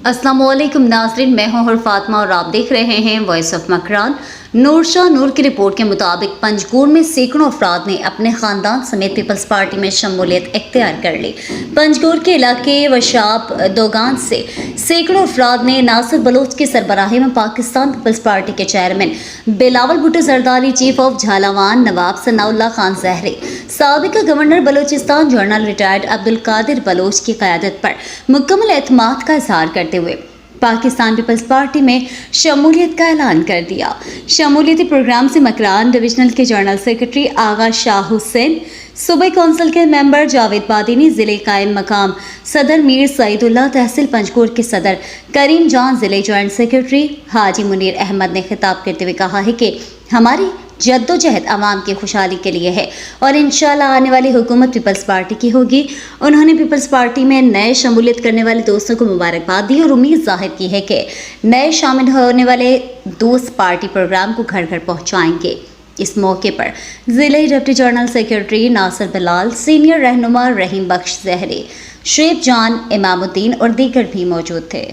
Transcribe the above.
अस्सलाम वालेकुम नाज़रीन, मैं हूं फातिमा और आप देख रहे हैं वॉइस ऑफ मकरान। नूर शाह नूर की रिपोर्ट के मुताबिक पंजगुर में सैकड़ों अफराद ने अपने ख़ानदान समेत पीपल्स पार्टी में शमूलियत इख्तियार कर ली। पंजगुर के इलाके वशाब दोगान से सैकड़ों अफराद ने नासिर बलोच की सरबराही में पाकिस्तान पीपल्स पार्टी के chairman Bilawal Bhutto Zardari, chief of Jhalawan Nawab Sanaullah Khan Zehri, साबिक़ governor Balochistan general retired Abdul Qadir Baloch की क़यादत पर मुकम्मल एतमाद का इजहार करते हुए पाकिस्तान पीपल्स पार्टी में शमूलियत का ऐलान कर दिया। शमूलियती प्रोग्राम से मकरान डिविजनल के जनरल सेक्रेटरी आगा शाह हुसैन, सूबाई कौंसिल के मेंबर जावेद बादीनी, ज़िले कायम मकाम सदर मीर सईदुल्लाह, तहसील पंजगुर के सदर करीम जान, ज़िले जॉइंट सेक्रेटरी हाजी मुनीर अहमद ने खिताब करते हुए कहा है कि हमारी जद्दोजहद आवाम की खुशहाली के लिए है और इंशाअल्लाह आने वाली हुकूमत पीपल्स पार्टी की होगी। उन्होंने पीपल्स पार्टी में नए शमूलियत करने वाले दोस्तों को मुबारकबाद दी और उम्मीद जाहिर की है कि नए शामिल होने वाले दोस्त पार्टी प्रोग्राम को घर घर पहुंचाएंगे। इस मौके पर ज़िले deputy general secretary Nasir Bilal, senior रहनुमा रहीम बख्श ज़हरी, शेब जान इमामुद्दीन और दीगर भी मौजूद थे।